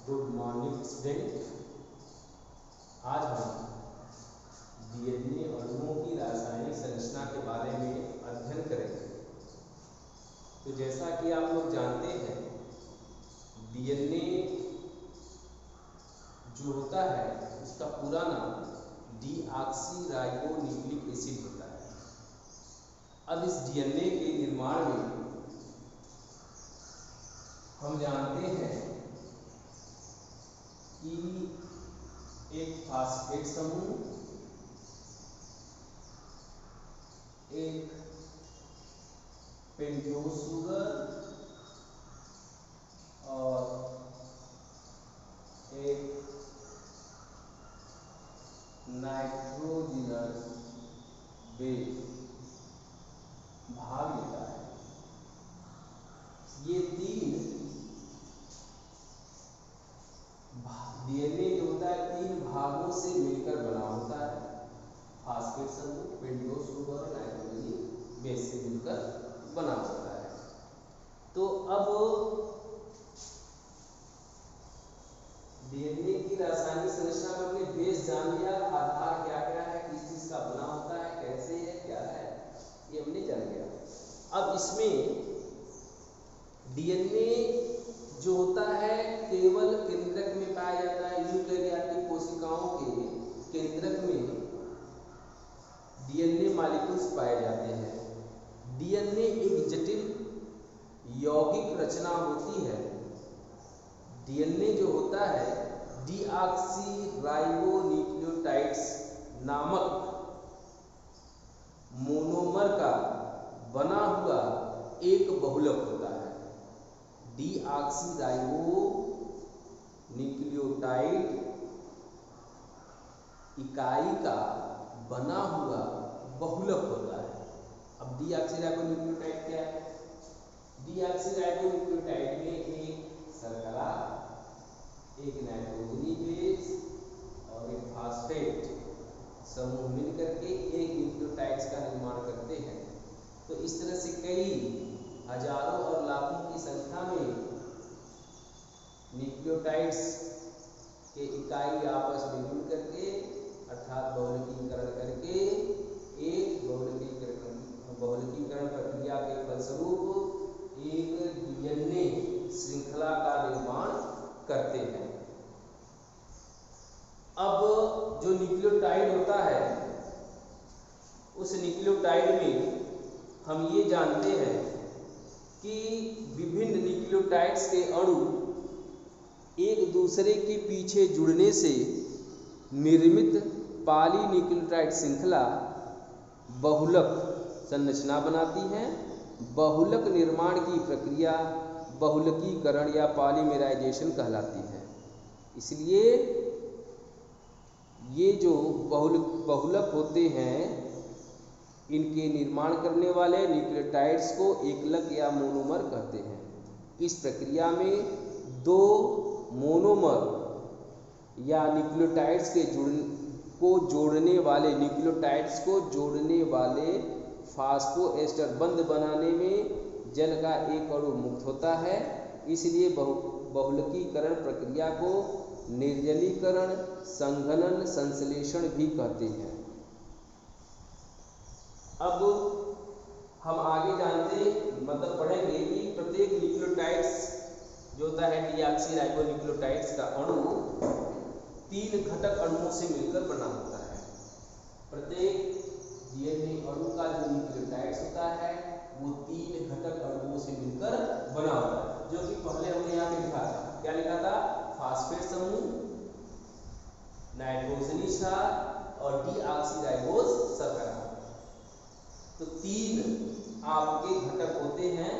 Good morning student. आज हम DNA अणुओं की रासायनिक संरचना के बारे में अध्ययन करेंगे। तो जैसा कि आप लोग जानते हैं, डीएनए जो होता है उसका पूरा नाम डीऑक्सीराइबोन्यूक्लिक एसिड होता है। अब इस डीएनए के निर्माण में हम जानते हैं कि एक फास्फेट समूह, एक पेंटोज शुगर और एक नाइट्रोजनस बेस भाग लेता है। ये तीन डीएनए जो होता है तीन भागों से मिलकर बना होता है। फास्फेट समूह, पेंटोज शुगर और नाइट्रोजन बेस से मिलकर बना होता है। तो अब डीएनए की रासायनिक संरचना में हमने बेस जान लिया, आधार क्या क्या है, किस चीज का बना होता है, कैसे है, क्या है, ये हमने जान लिया। अब इसमें डीएनए जो होता है केवल केंद्रक में पाया जाता है। यूकेरियोटिक कोशिकाओं के केंद्रक में डीएनए मॉलिक्यूल्स पाए जाते हैं। डीएनए एक जटिल यौगिक रचना होती है। डीएनए जो होता है डीऑक्सीराइबोन्यूक्लियोटाइड्स नामक मोनोमर का बना हुआ एक बहुलक होता है। डीऑक्सीराइबोन्यूक्लियोटाइड इकाई का बना हुआ बहुलक होता है। अब डीऑक्सीराइबोन्यूक्लियोटाइड क्या है? डीऑक्सीराइबोन्यूक्लियोटाइड में एक शर्करा, एक नाइट्रोजनी बेस और एक फास्फेट समूह मिलकर के एक न्यूक्लियोटाइड्स का निर्माण करते हैं। तो इस तरह से कई हजारों और लाखों की संख्या में न्यूक्लियोटाइड्स के इकाई आपस में मिल करके अर्थात बहुलकीकरण करके एक बहुलकीकरण प्रक्रिया के फलस्वरूप एक डीएनए श्रृंखला का निर्माण करते हैं। अब जो न्यूक्लियोटाइड होता है उस न्यूक्लियोटाइड में हम ये जानते हैं कि विभिन्न न्यूक्लियोटाइड्स के अणु एक दूसरे के पीछे जुड़ने से निर्मित पॉलीन्यूक्लियोटाइड श्रृंखला बहुलक संरचना बनाती है। बहुलक निर्माण की प्रक्रिया बहुलकीकरण या पॉलीमराइजेशन कहलाती है। इसलिए ये जो बहुलक होते हैं इनके निर्माण करने वाले न्यूक्लियोटाइड्स को एकलक या मोनोमर कहते हैं। इस प्रक्रिया में दो मोनोमर या न्यूक्लियोटाइड्स के जोड़ने वाले फास्फोएस्टर बंध बनाने में जल का एक अणु मुक्त होता है। इसलिए बहुलकीकरण प्रक्रिया को निर्जलीकरण, संघनन, संश्लेषण भी कहते हैं। अब हम आगे पढ़ेंगे कि प्रत्येक न्यूक्लियोटाइड्स जो होता है डीऑक्सीराइबोन्यूक्लियोटाइड्स का अणु तीन घटक अणुओं से मिलकर बना होता है। प्रत्येक डीएनए अणु का जो न्यूक्लियोटाइड्स होता है वो तीन घटक अणुओं से मिलकर बना होता है, जो कि पहले हमने यहाँ पे लिखा था। क्या लिखा था? फास्फेट समूह, नाइट्रोजनी क्षार और डीऑक्सीराइबोज शर्करा। तो तीन आपके घटक होते हैं।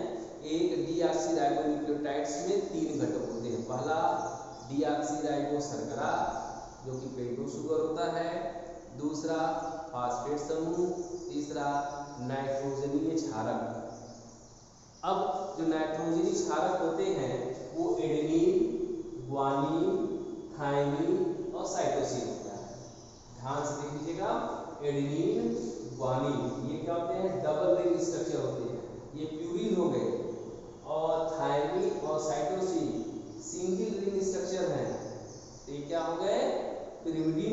एक डीऑक्सीराइबोन्यूक्लियोटाइड्स में तीन घटक होते हैं। पहला डीऑक्सीराइबो शर्करा जो कि पेंटोज शुगर होता है, दूसरा फास्फेट समूह, तीसरा नाइट्रोजनीय क्षारक। अब जो नाइट्रोजनी क्षारक होते हैं वो एडेनिन, ग्वानिन, थाइमिन और साइटोसिन होता है। ध्यान से देख लीजिएगा, एडेनिन, ग्वानिन ये क्या होते हैं? डबल रिंग स्ट्रक्चर होते हैं। ये प्यूरिन हो गए। और थाइमिन और साइटोसिन सिंगल रिंग स्ट्रक्चर है।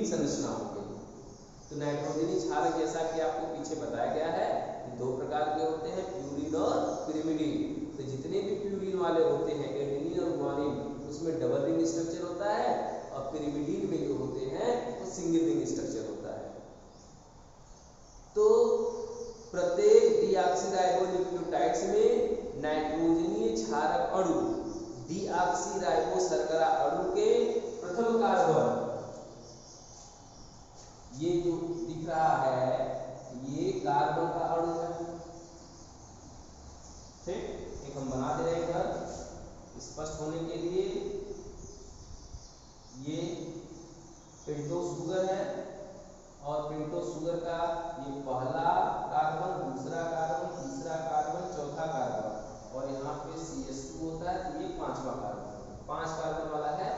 संरचना होगी। तो नाइट्रोजनी क्षारक जैसा कि आपको पीछे बताया गया है, दो प्रकार के होते हैं, प्यूरिन और पिरिमिडीन। तो जितने भी प्यूरिन वाले होते हैं, एडेनिन और गुआनिन, उसमें डबल रिंग स्ट्रक्चर होता है, और पिरिमिडीन में जो होते हैं वो सिंगल रिंग स्ट्रक्चर होता है। तो प्रत्येक डीऑक्सीराइबोन्यूक्लियोटाइड्स में नाइट्रोजनीय क्षारक अणु डीऑक्सीराइबो शर्करा अणु के प्रथम कार्बन, ये जो दिख रहा है ये कार्बन का अणु है। ठीक, एक हम बना दे रहे हैं इधर स्पष्ट होने के लिए। ये पेंटोस शुगर है, और पेंटोस शुगर का ये पहला कार्बन, दूसरा कार्बन, तीसरा कार्बन, चौथा कार्बन, और यहाँ पे CH2 होता है, तो ये पांचवा कार्बन, 5 कार्बन वाला है।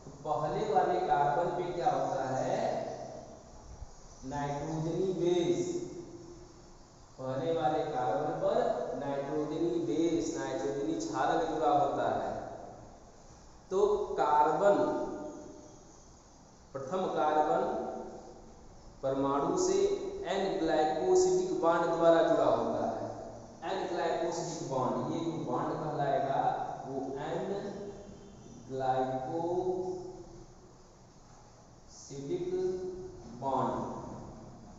तो पहले वाले कार्बन पे क्या होता है, नाइट्रोजनी बेस, पहले वाले कार्बन पर नाइट्रोजनी बेस, नाइट्रोजनी क्षारक जुड़ा होता है। तो कार्बन, प्रथम कार्बन परमाणु से एन ग्लाइकोसिडिक बॉन्ड द्वारा जुड़ा होता है। एन ग्लाइकोसिडिक बॉन्ड, ये जो बॉन्ड कहलाएगा वो एन ग्लाइकोसिडिक बॉन्ड।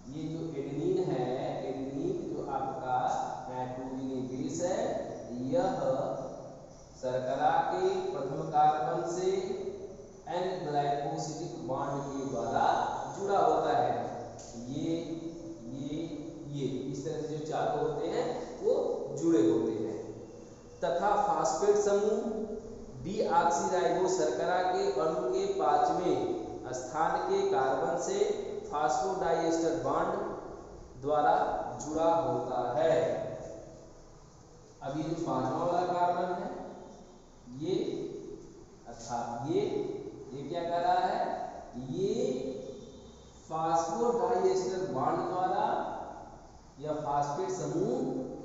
ये जो एडेनिन है, एडेनिन जो आपका नाइट्रोजनी बेस है, यह शर्करा के प्रथम कार्बन से एन ग्लाइकोसिडिक बॉन्ड के द्वारा जुड़ा होता है। ये इस तरह से जो चारों होते हैं वो जुड़े होते हैं। तथा फास्फेट समूह डीऑक्सीराइबो शर्करा के अणु के 5वें स्थान के कार्बन से फास्फोडाइएस्टर बॉन्ड द्वारा जुड़ा होता है। अब ये जो 5वां वाला कार्बन है, ये अर्थात ये क्या कर रहा है, ये फास्फोडाइएस्टर बॉन्ड द्वारा या फास्फेट समूह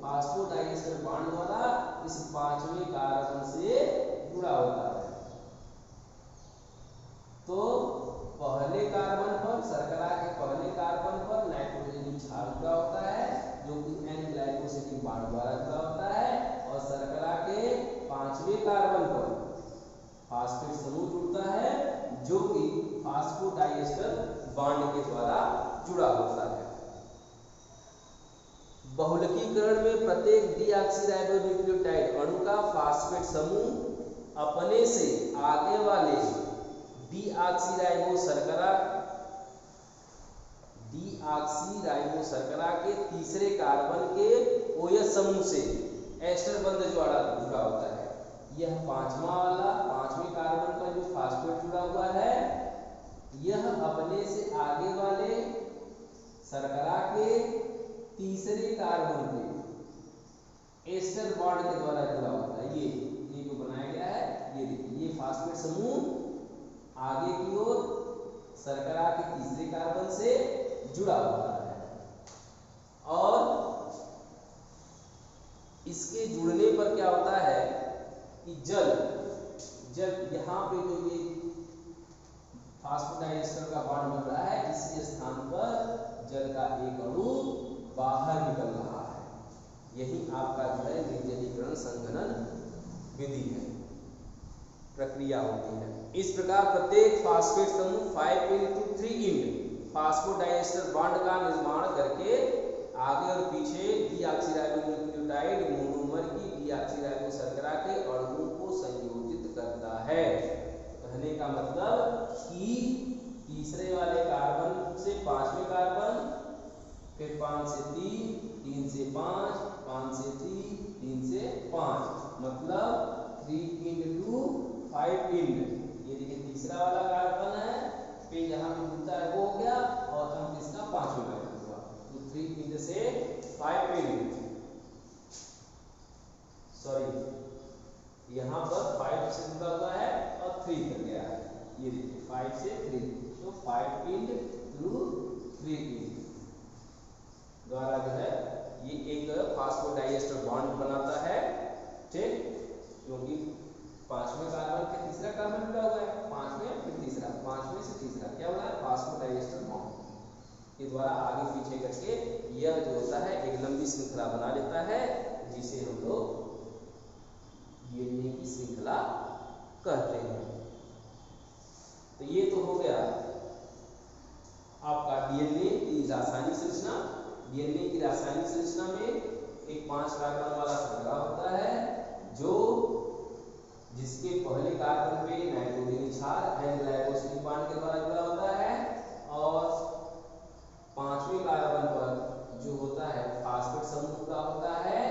फास्फोडाइएस्टर बॉन्ड द्वारा इस 5वें कार्बन से जुड़ा होता है। तो पहले कार्बन पर, शर्करा के पहले कार्बन पर नाइट्रोजनी क्षार जुड़ा होता है, जो कि एन ग्लाइकोसिडिक बॉन्ड द्वारा जुड़ा होता है, और शर्करा के 5वें कार्बन पर फास्फेट समूह जुड़ता है, जो कि फास्फोडाइएस्टर बॉन्ड के द्वारा जुड़ा होता है। बहुलकीकरण में प्रत्येक डीऑक्सीराइबोन्यूक्लियोटाइड अणु का फास्फेट समूह अपने से आगे वाले डीऑक्सीराइबो शर्करा के तीसरे कार्बन के OH समूह से एस्टर बंध द्वारा जुड़ा होता है। यह 5वें कार्बन पर जो फास्फेट जुड़ा हुआ है, यह अपने से आगे वाले शर्करा के तीसरे कार्बन पे एस्टर बॉन्ड के द्वारा जुड़ा होता है। ये जो बनाया गया है, ये देखिए, ये फास्फेट समूह आगे की ओर शर्करा के तीसरे कार्बन से जुड़ा होता है, और इसके जुड़ने पर क्या होता है कि जल यहाँ पे जो ये फास्फोडाइएस्टर का बॉन्ड बन रहा है, इसी स्थान पर जल का एक अणु बाहर निकल रहा है। यही आपका जो है निर्जलीकरण संघनन विधि है, प्रक्रिया होती है। इस प्रकार प्रत्येक फास्फेट समूह 5 फास्फोडाइएस्टर बॉन्ड का निर्माण करके आगे और पीछे डीऑक्सीराइबोन्यूक्लियोटाइड मोनोमर की डीऑक्सीराइबो शर्करा के अणुओं को संयोजित करता है। कहने का मतलब कि तीसरे वाले कार्बन से 5वें कार्बन, फिर 5 से 3, 3 से 5, 5 से 3, 3 से 5, मतलब 3 into 5 इंड। ये देखिए तीसरा वाला कार्बन है, फिर यहाँ पे जुड़ता है वो हो गया, और अंत इसका 5वें कार्बन हुआ। तो 3 इंड से 5 इंड, सॉरी यहाँ पर 5 से जुड़ा हुआ है और 3 कर गया है। ये देखिए 5 से 3, तो 5 इंड थ्रू 3 इंड द्वारा जो है ये एक फास्फोडाइएस्टर बॉन्ड बनाता है। ठीक, क्योंकि पांचवें कार्बन पे तीसरा कार्बन जुड़ा हुआ है, पांचवें फिर तीसरा, पांचवें से तीसरा, क्या बोला है, फास्फोडाइएस्टर बॉन्ड के द्वारा आगे पीछे करके यह जो होता है एक लंबी श्रृंखला बना लेता है, जिसे हम लोग डीएनए की श्रृंखला कहते हैं। तो ये तो हो गया आपका डीएनए की रासायनिक संरचना। डीएनए की रासायनिक संरचना में एक 5 कार्बन वाला श्रृंखला होता है, जो जिसके पहले कार्बन पे नाइट्रोजन क्षार एंड राइबोसिलिक बॉन्ड के द्वारा जुड़ा होता है, और पांचवें कार्बन पर जो होता है फास्फेट समूह जुड़ा होता है,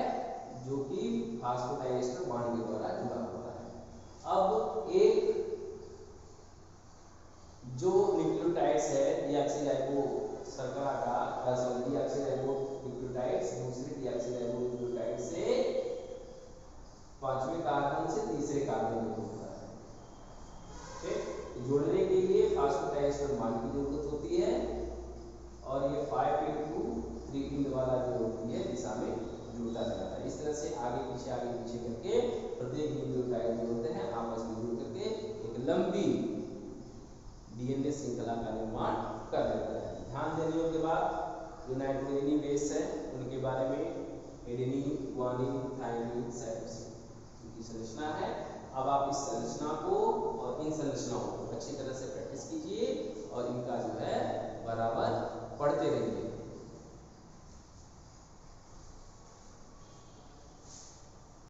जो कि फास्फोडाइएस्टर बॉन्ड के द्वारा जुड़ा होता है। अब एक जो न्यूक्लियोटाइड्स है डीऑक्सीराइबो शर्करा का डीऑक्सीराइबो न्यूक्लियोटाइड्स दूसरे डीऑक्सीराइबो न्यूक्लियोटाइड से पांचवें कार्बन से तीसरे कार्बन में जोड़ता है। ठीक, जोड़ने के लिए फास्फोडाइएस्टर बॉन्ड की जरूरत होती है, और ये 5 × 3 वाला जो होती है दिशा में जुड़ता जाता है। इस तरह से आगे पीछे करके प्रत्येक न्यूक्लियोटाइड जो होते हैं आपस में जुड़ करके एक लंबी डीएनए श्रृंखला का निर्माण कर देता है। ध्यान देने योग्य बात, जो नाइट्रोजनी बेस है उनके बारे में एडेनिन, गुआनिन, थाइमिन, साइटोसिन की संरचना है। अब आप इस संरचना को और इन संरचनाओं को अच्छी तरह से प्रैक्टिस कीजिए और इनका जो है बराबर पढ़ते रहिए।